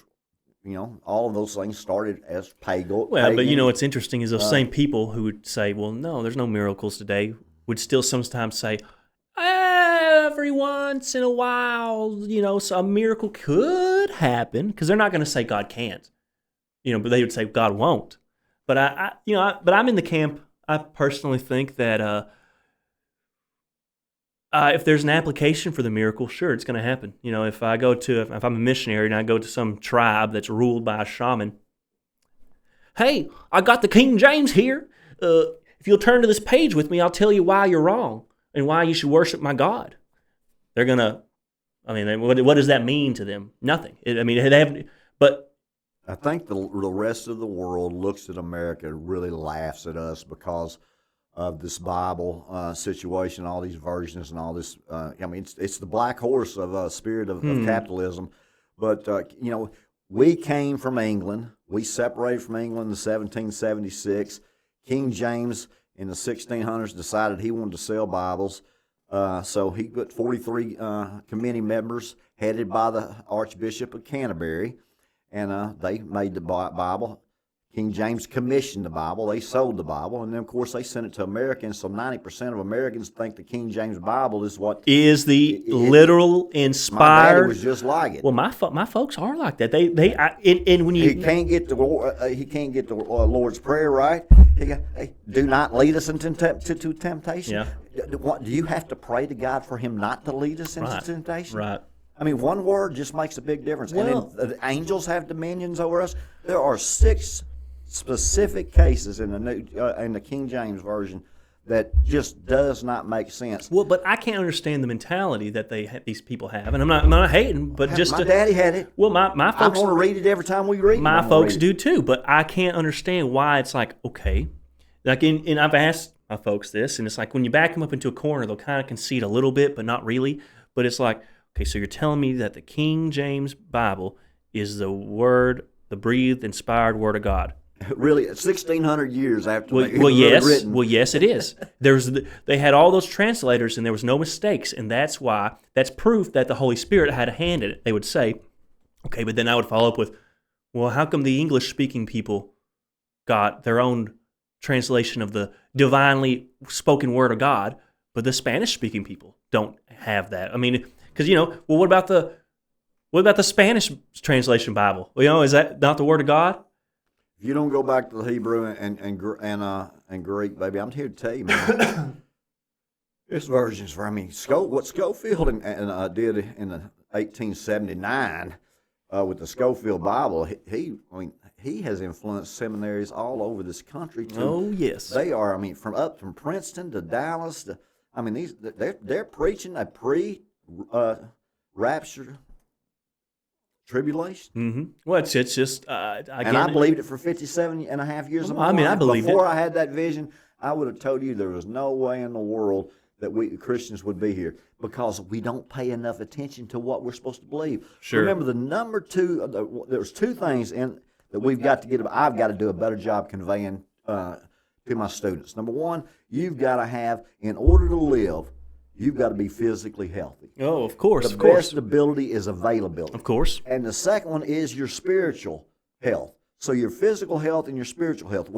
all of those things started as pagan. Well, but what's interesting is those same people who would say, well, no, there's no miracles today, would still sometimes say, every once in a while, some miracle could happen, because they're not going to say God can't, but they would say God won't. But but I'm in the camp. I personally think that if there's an application for the miracle, sure, it's going to happen. If I'm a missionary and I go to some tribe that's ruled by a shaman, hey, I got the King James here. If you'll turn to this page with me, I'll tell you why you're wrong and why you should worship my God. They're going to, what does that mean to them? Nothing. But I think the rest of the world looks at America and really laughs at us because of this Bible situation, all these versions and all this. It's the black horse of spirit of capitalism. But, we came from England. We separated from England in 1776. King James in the 1600s decided he wanted to sell Bibles. So he put 43 committee members headed by the Archbishop of Canterbury, and they made the Bible. King James commissioned the Bible. They sold the Bible, and then, of course, they sent it to Americans. So 90% of Americans think the King James Bible is what is the literal inspired. My daddy was just like it. Well, my folks are like that. And when you he can't get the Lord's Prayer right. Do not lead us into temptation. Yeah. Do you have to pray to God for Him not to lead us into temptation? Right. One word just makes a big difference. Well, and then the angels have dominions over us. There are 6 specific cases in the King James version that just does not make sense. Well, but I can't understand the mentality that these people have, and I'm not hating, but My daddy had it. Well, my I folks want to read it every time we read it. my folks do too, but I can't understand why it's like, okay, like and I've asked my folks this, and it's like when you back them up into a corner, they'll kind of concede a little bit, but not really. But it's like, okay, so you're telling me that the King James Bible is the breathed, inspired Word of God. Really, 1,600 years after it Well, was yes. written. Well, yes, it is. They had all those translators, and there was no mistakes, and that's proof that the Holy Spirit had a hand in it. They would say, okay, but then I would follow up with, well, how come the English-speaking people got their own translation of the divinely spoken Word of God, but the Spanish-speaking people don't have that? I mean, because well, what about the Spanish translation Bible? Is that not the Word of God? If you don't go back to the Hebrew and Greek, baby, I'm here to tell you, man. This version's for what Schofield did in 1879 with the Schofield Bible. He has influenced seminaries all over this country too. Oh yes, they are. From Princeton to Dallas. They're preaching a rapture tribulation. Mm-hmm. Well, it's just I believed it for 57 and a half years of my life. I believed Before I had that vision, I would have told you there was no way in the world that we Christians would be here because we don't pay enough attention to what we're supposed to believe. Sure. Remember, the number two, there's two things that we've got to get. I've got to do a better job conveying to my students. Number one, you've got to have, in order to live, you've got to be physically healthy. Oh, of course. The best ability is availability. Of course. And the second one is your spiritual health. So your physical health and your spiritual health.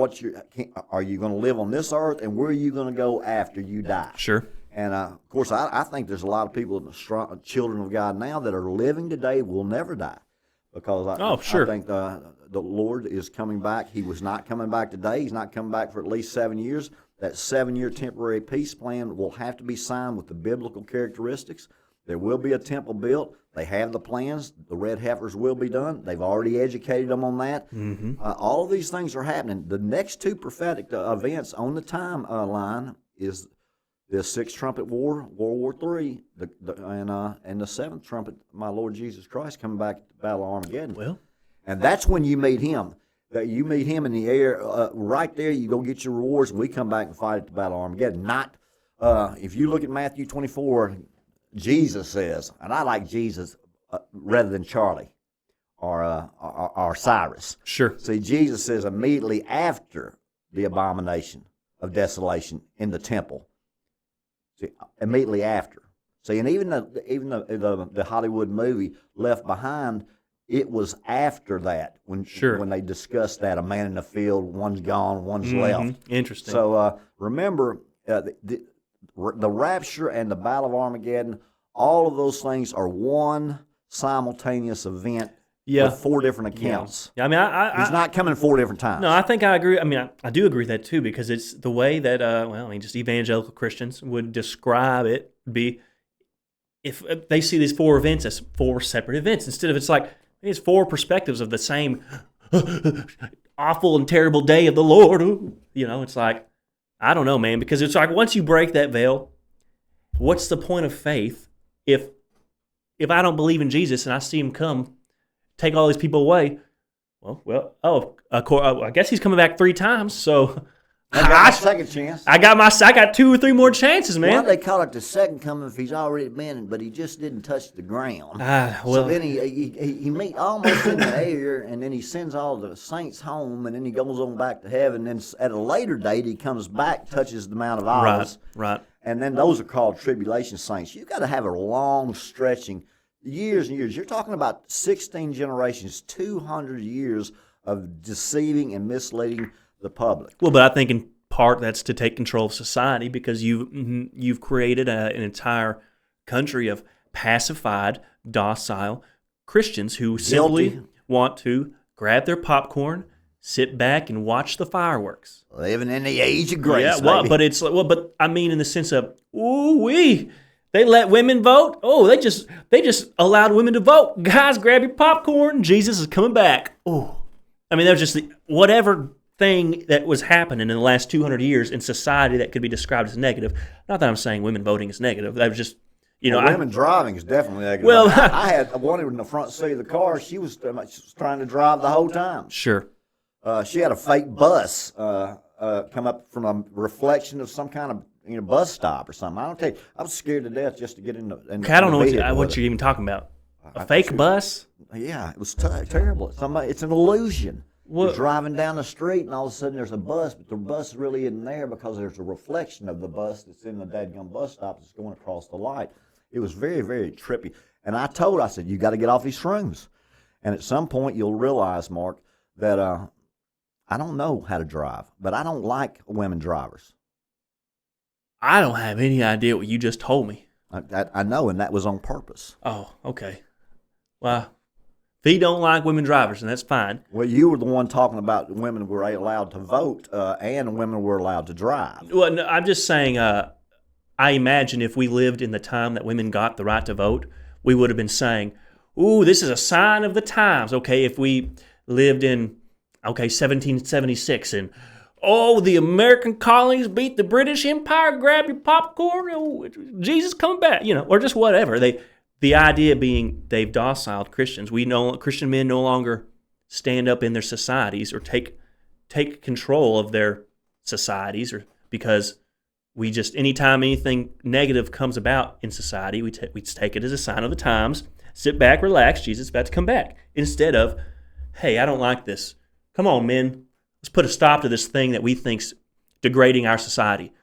Are you going to live on this earth, and where are you going to go after you die? Sure. And of course, I think there's a lot of people, children of God now, that are living today will never die, because I think the Lord is coming back. He was not coming back today. He's not coming back for at least 7 years. That 7-year temporary peace plan will have to be signed with the biblical characteristics. There will be a temple built. They have the plans. The red heifers will be done. They've already educated them on that. Mm-hmm. All of these things are happening. The next two prophetic events on the timeline is the sixth trumpet war, World War III, and the seventh trumpet, my Lord Jesus Christ, coming back at the Battle of Armageddon. Well, and that's when you meet him. That you meet him in the air, right there. You go get your rewards, and we come back and fight at the Battle of Armageddon. Not if you look at Matthew 24, Jesus says, and I like Jesus rather than Charlie or Cyrus. Sure. See, Jesus says immediately after the abomination of desolation in the temple. See, immediately after. See, and even the Hollywood movie Left Behind, it was after that when they discussed that, a man in the field, one's gone, one's left. Interesting. So remember, the rapture and the Battle of Armageddon, all of those things are one simultaneous event with 4 different accounts. Yeah, I mean, He's not coming 4 different times. No, I think I agree. I mean, I do agree with that too, because it's the way that, just evangelical Christians would describe it if they see these 4 events as 4 separate events, instead of it's like, it's 4 perspectives of the same awful and terrible day of the Lord. It's like, I don't know, man, because it's like once you break that veil, what's the point of faith if I don't believe in Jesus and I see him come, take all these people away? I guess he's coming back 3 times, so I got a second chance. I got 2 or 3 more chances, man. Well, they call it the second coming if he's already been, but he just didn't touch the ground. So then he meet almost in the air, and then he sends all the saints home, and then he goes on back to heaven. And then at a later date, he comes back, touches the Mount of Olives. Right. And then those are called tribulation saints. You've got to have a long stretching, years and years. You're talking about 16 generations, 200 years of deceiving and misleading the public. Well, but I think in part that's to take control of society, because you've created an entire country of pacified, docile Christians who simply want to grab their popcorn, sit back, and watch the fireworks. Living in the age of grace. Yeah, but I mean in the sense of they let women vote. Oh, they just allowed women to vote. Guys, grab your popcorn. Jesus is coming back. Oh. I mean, they're just whatever thing that was happening in the last 200 years in society that could be described as negative. Not that I'm saying women voting is negative. That was just, women driving is definitely negative. Well, I had one in the front seat of the car. She was trying to drive the whole time. Sure. She had a fake bus come up from a reflection of some kind of bus stop or something. I don't tell you, I was scared to death just to get in the. I don't know what you're even talking about. A fake bus? Yeah, it was terrible. It's an illusion. You're driving down the street, and all of a sudden there's a bus, but the bus really isn't there because there's a reflection of the bus that's in the dadgum bus stop that's going across the light. It was very, very trippy. And I said, you got to get off these shrooms. And at some point you'll realize, Mark, that I don't know how to drive, but I don't like women drivers. I don't have any idea what you just told me. I know, and that was on purpose. Oh, okay. Well, Phee don't like women drivers, and that's fine. Well, you were the one talking about women were allowed to vote and women were allowed to drive. Well, no, I'm just saying, I imagine if we lived in the time that women got the right to vote, we would have been saying, ooh, this is a sign of the times. Okay, if we lived in, 1776 and, oh, the American colonies beat the British Empire, grab your popcorn, oh, Jesus coming back, or just whatever. The idea being they've dociled Christians. Christian men no longer stand up in their societies or take control of their societies, or because we just, anytime anything negative comes about in society, we take it as a sign of the times. Sit back, relax, Jesus is about to come back. Instead of, hey, I don't like this. Come on, men. Let's put a stop to this thing that we think's degrading our society.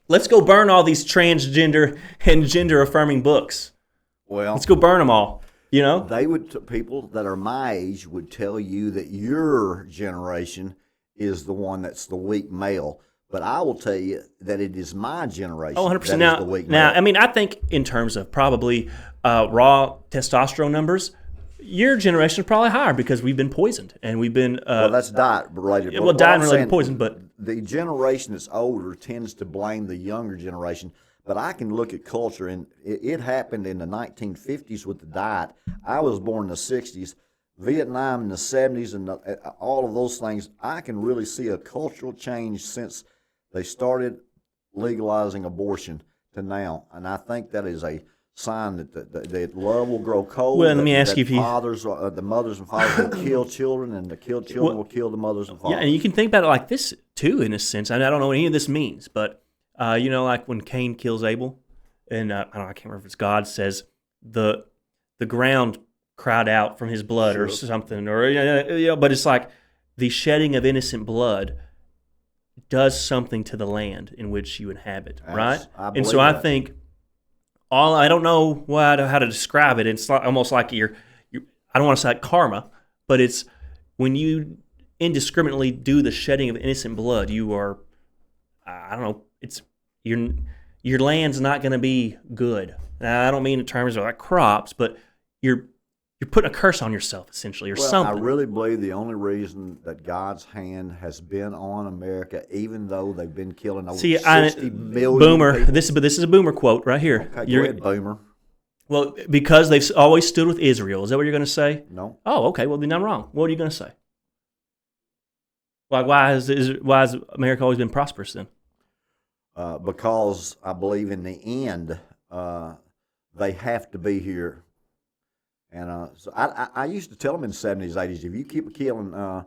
Let's go burn all these transgender and gender-affirming books. Well, let's go burn them all. They would. People that are my age would tell you that your generation is the one that's the weak male. But I will tell you that it is my generation 100%. that is the weak male. Now, I mean, I think in terms of probably raw testosterone numbers, your generation is probably higher because we've been poisoned and we've been. Well, that's diet related. Well, diet related poison, but the generation that's older tends to blame the younger generation. But I can look at culture, and it happened in the 1950s with the diet. I was born in the 60s. Vietnam in the 70s, and all of those things. I can really see a cultural change since they started legalizing abortion to now. And I think that is a sign that the love will grow cold. Well, let me ask you if the mothers and fathers will kill children, and the killed children will kill the mothers and fathers. Yeah, and you can think about it like this, too, in a sense. I don't know what any of this means, but... like when Cain kills Abel, and I can't remember if it's God says the ground cried out from his blood or something, but it's like the shedding of innocent blood does something to the land in which you inhabit, right? And so I think I don't know how to describe it. It's almost like you're I don't want to say like karma, but it's when you indiscriminately do the shedding of innocent blood, you are, I don't know. It's your land's not going to be good. Now, I don't mean in terms of like crops, but you're putting a curse on yourself essentially, or something. I really believe the only reason that God's hand has been on America, even though they've been killing over 60 million Boomer. people. This is a Boomer quote right here. Okay, go ahead, Boomer. Well, because they've always stood with Israel. Is that what you're going to say? No. Oh, okay. Well, then I'm wrong. What are you going to say? Like, why has America always been prosperous then? Because I believe in the end they have to be here, and so I used to tell them in the 70s, 80s, if you keep killing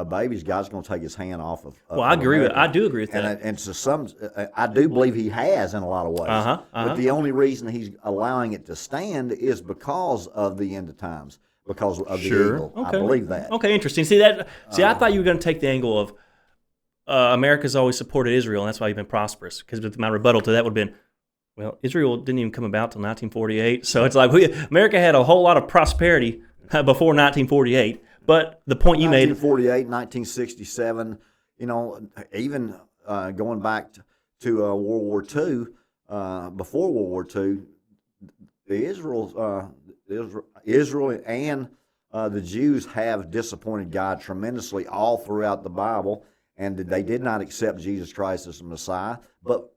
babies, God's going to take His hand off of. Well, I agree with. I do agree with that. And so I do believe He has in a lot of ways. But the only reason He's allowing it to stand is because of the end of times, because of the eagle. Okay. I believe that. Okay, interesting. See that? I thought you were going to take the angle of. America's always supported Israel, and that's why you've been prosperous. Because my rebuttal to that would have been, well, Israel didn't even come about till 1948. So it's like America had a whole lot of prosperity before 1948. But the point you made... 1948, 1967, even going back to World War II, before World War II, Israel and the Jews have disappointed God tremendously all throughout the Bible. And they did not accept Jesus Christ as the Messiah, but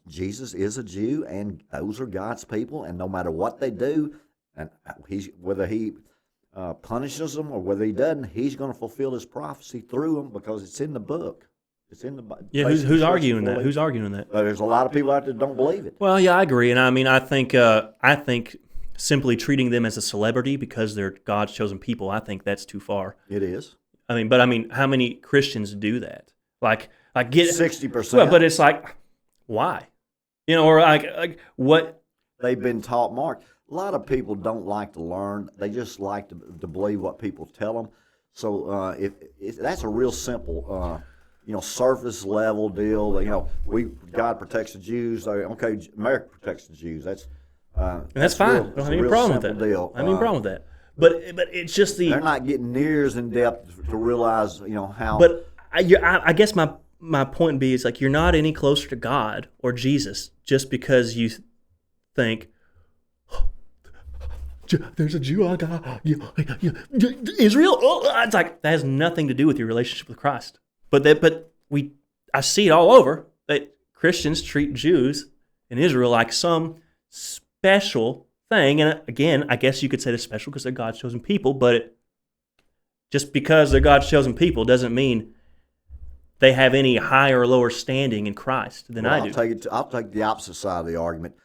Jesus is a Jew, and those are God's people. And no matter what they do, and whether he punishes them or whether he doesn't, he's going to fulfill his prophecy through them because it's in the book. It's in the Yeah, who's arguing that? Who's arguing that? There's a lot of people out there that don't believe it. Well, yeah, I agree, and I mean, I think simply treating them as a celebrity because they're God's chosen people, I think that's too far. It is. I mean, how many Christians do that? Like get 60%. Well, but it's like, why? Or like what? They've been taught, Mark. A lot of people don't like to learn. They just like to believe what people tell them. So if that's a real simple, surface level deal. God protects the Jews. Okay, America protects the Jews. That's fine. Real, I don't have any problem with that. Deal. I have any problem with that. But it's just they're not getting near as in depth to realize how. But I guess my point would be is like you're not any closer to God or Jesus just because you think there's a Jew. Israel. It's like that has nothing to do with your relationship with Christ. But I see it all over that Christians treat Jews in Israel like some special thing. And again, I guess you could say they're special because they're God's chosen people. But just because they're God's chosen people doesn't mean they have any higher or lower standing in Christ than I do. I'll take the opposite side of the argument.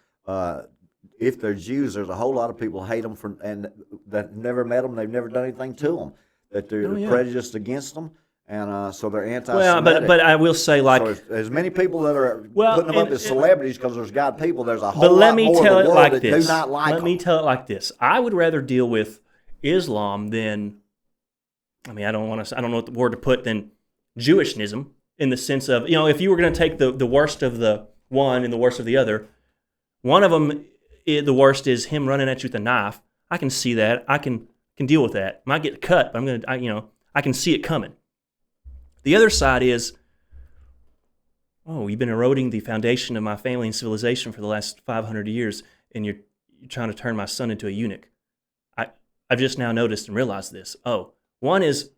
If they're Jews, there's a whole lot of people hate them and that never met them. They've never done anything to them. That they're prejudiced against them. And so they're anti-Semitic. Well, but I will say, like, so there's many people that are putting them up as celebrities because there's God people. There's a whole lot more in the world that do not like them. Let me tell it like this: I would rather deal with Islam than, I mean, I don't know what the word to put than Jewishism in the sense of if you were going to take the worst of the one and the worst of the other, one of them, the worst is him running at you with a knife. I can see that. I can deal with that. Might get cut, but I can see it coming. The other side is, you've been eroding the foundation of my family and civilization for the last 500 years, and you're trying to turn my son into a eunuch. I've just now noticed and realized this. One is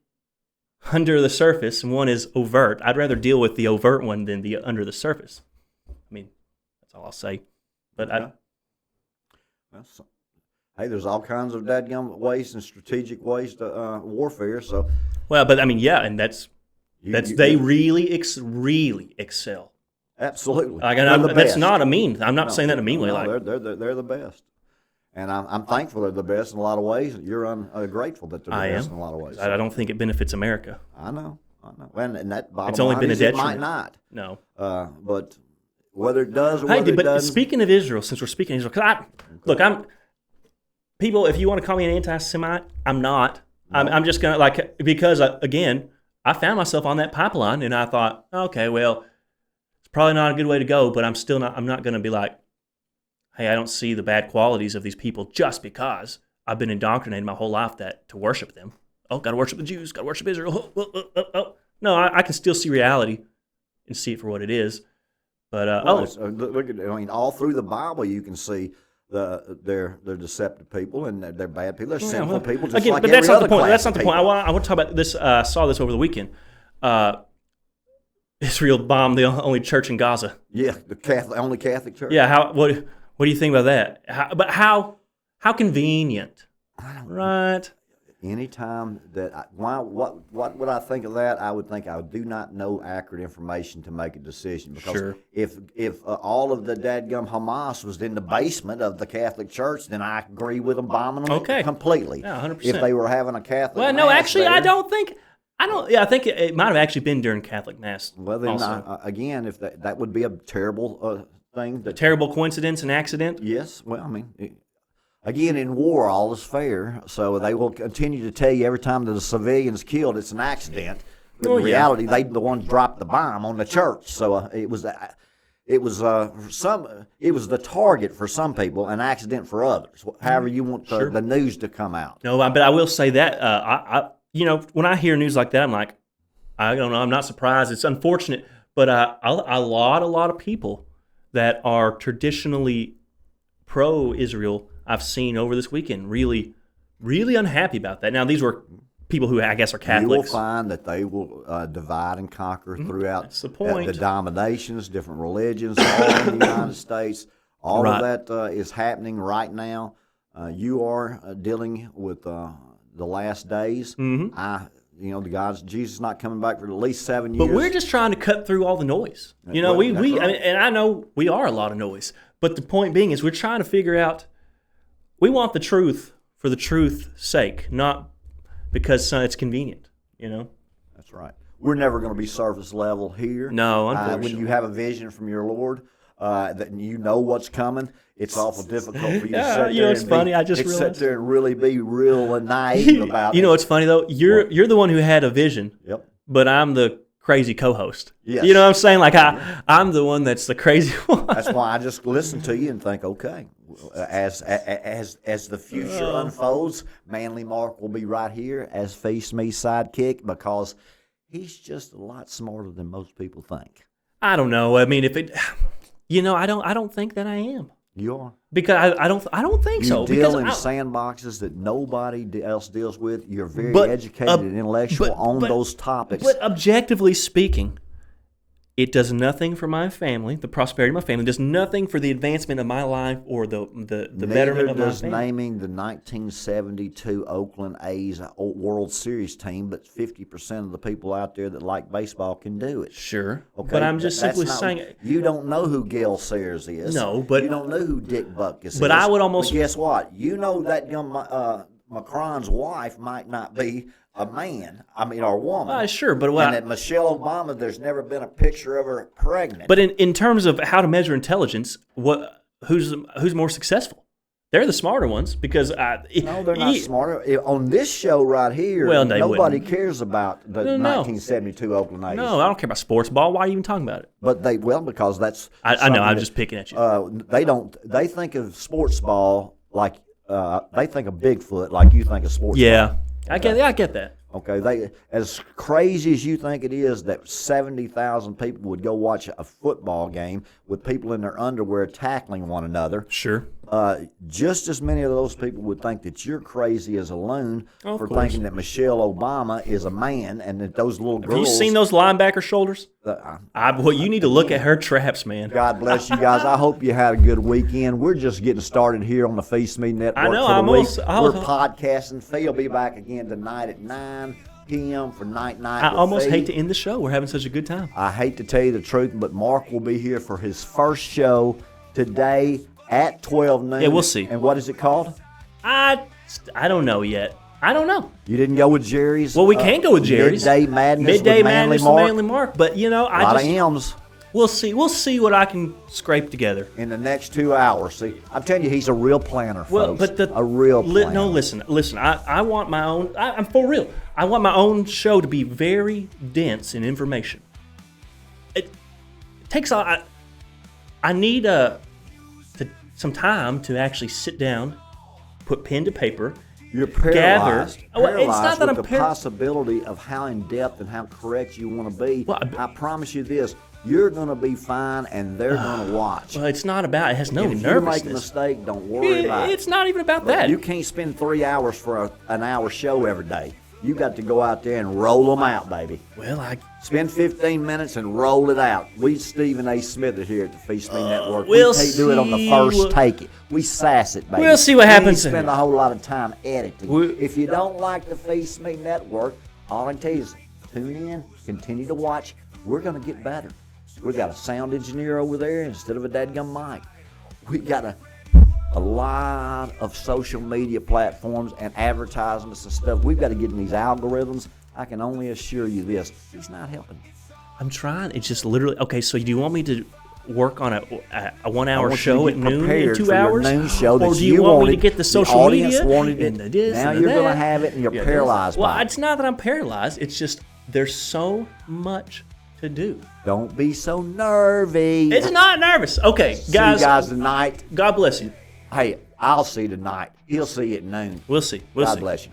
under the surface, and one is overt. I'd rather deal with the overt one than the under the surface. I mean, that's all I'll say. But hey, there's all kinds of dadgum ways and strategic ways to warfare. So, but I mean, yeah, and they really excel. Absolutely. That's not a mean. I'm not saying that in a mean way. They're the best, and I'm thankful they're the best in a lot of ways. You're grateful that they're the best in a lot of ways. I don't think it benefits America. I know. And that bottom it's only line been is a detriment. It might not. No. But whether it does or whether it doesn't. Speaking of Israel, since we're speaking of Israel, because people. If you want to call me an anti-Semite, I'm not. No. I'm just gonna because again. I found myself on that pipeline, and I thought, okay, well, it's probably not a good way to go, but I'm not going to be like, hey, I don't see the bad qualities of these people just because I've been indoctrinated my whole life to worship them. Got to worship the Jews, got to worship Israel. No, I can still see reality and see it for what it is. But look at, all through the Bible, you can see they're deceptive people and they're bad people. They're sinful people. Just like but that's not the point. That's not the point. I want to talk about this. I saw this over the weekend. Israel bombed the only church in Gaza. Yeah, the only Catholic church. Yeah. What do you think about that? How convenient, right? Anytime that what would I think of that? I would think I do not know accurate information to make a decision because if all of the dadgum Hamas was in the basement of the Catholic Church, then I agree with them bombing them completely. Yeah, 100%. If they were having a Catholic, well, no, actually, I don't think. I don't. Yeah, I think it might have actually been during Catholic Mass. Well, then again, if that would be a terrible thing. A terrible coincidence and accident. Yes. Well, I mean. Again, in war, all is fair, so they will continue to tell you every time that a civilian's killed, it's an accident. But in reality, they the ones dropped the bomb on the church, so it was the target for some people, an accident for others. However, you want the news to come out. No, but I will say that when I hear news like that, I'm like, I don't know, I'm not surprised. It's unfortunate, but a lot of people that are traditionally pro-Israel I've seen over this weekend really, really unhappy about that. Now, these were people who I guess are Catholics. You will find that they will divide and conquer throughout That's the point. The denominations, different religions, all in the United States. All of that is happening right now. You are dealing with the last days. The God's Jesus not coming back for at least 7 years. But we're just trying to cut through all the noise. You know, Well, that's right. I mean, and I know we are a lot of noise. But the point being is we're trying to figure out, we want the truth for the truth's sake, not because it's convenient, you know? That's right. We're never going to be surface level here. No, unfortunately. When you have a vision from your Lord, that you know what's coming, it's awful difficult for you to sit there. You know, it's funny. I just realized. Sit there and really be real naive about it. You know what's funny though? You're the one who had a vision. Yep. But I'm the crazy co-host. Yes. You know what I'm saying? Like I'm the one that's the crazy one. That's why I just listen to you and think, okay, as the future unfolds, Manly Mark will be right here as Phee Smee's sidekick, because he's just a lot smarter than most people think. I don't know. I mean, I don't think that I am. You are. Because I don't think so. You deal in sandboxes that nobody else deals with. You're very educated and intellectual on those topics. But objectively speaking, it does nothing for my family, the prosperity of my family. It does nothing for the advancement of my life or the betterment of my family. Naming the 1972 Oakland A's World Series team, but 50% of the people out there that like baseball can do it. Sure. Okay? But I'm just simply saying. You don't know who Gale Sayers is. No, but. You don't know who Dick Butkus is. But I would almost. But guess what? You know that young Macron's wife might not be a man, or a woman. Sure, but and that Michelle Obama, there's never been a picture of her pregnant. But in terms of how to measure intelligence, who's more successful? They're the smarter ones because no, they're not smarter. On this show right here, nobody cares about the 1972 Oakland A's. No, I don't care about sports ball. Why are you even talking about it? But because that's I know. I'm just picking at you. They think of sports ball like they think of Bigfoot like you think of sports ball. Yeah. I get that. Okay, as crazy as you think it is that 70,000 people would go watch a football game with people in their underwear tackling one another. Sure. Just as many of those people would think that you're crazy as a loon for thinking that Michelle Obama is a man and that those little girls. Have you seen those linebacker shoulders? You need to look at her traps, man. God bless you guys. I hope you had a good weekend. We're just getting started here on the Phee Smee Network for the week. We're podcasting. Phee will be back again tonight at 9 p.m. for Night. I almost hate to end the show. We're having such a good time. I hate to tell you the truth, but Mark will be here for his first show today at 12 noon. Yeah, we'll see. And what is it called? I don't know yet. I don't know. You didn't go with Jerry's? Well, we can go with Jerry's. Midday Madness with Manly Mark. But, a lot of M's. We'll see. We'll see what I can scrape together in the next 2 hours. See, I'm telling you, he's a real planner, folks. Well, but a real planner. No, listen. I want my own. I'm for real. I want my own show to be very dense in information. It takes a. I need some time to actually sit down, put pen to paper. You're paralyzed. Gather. It's not that with the possibility of how in depth and how correct you want to be. Well, I promise you this: you're going to be fine, and they're going to watch. Well, it's not about. It has no nervousness. If you make a mistake, don't worry about it. It's not even about that. You can't spend 3 hours for an hour show every day. You got to go out there and roll them out, baby. Well, spend 15 minutes and roll it out. We Stephen A. Smith is here at the Phee Smee Network. We'll do it on the first take it. We sass it, baby. We'll see what happens. We spend a whole lot of time editing. If you don't like the Phee Smee Network, all I can tell you is tune in, continue to watch. We're going to get better. We got a sound engineer over there instead of a dadgum mic. We got a lot of social media platforms and advertisements and stuff. We've got to get in these algorithms. I can only assure you this: he's not helping. I'm trying. It's just literally okay. So do you want me to work on a 1 hour show at noon in 2 hours, noon show or do you want me to get the social media? Wanted it. Now you're going to have it, and you're paralyzed. Well, it's not that I'm paralyzed. It's just there's so much to do. Don't be so nervy. It's not nervous. Okay, guys. See you guys tonight. God bless you. Hey, I'll see you tonight. He'll see you at noon. We'll see. God bless you.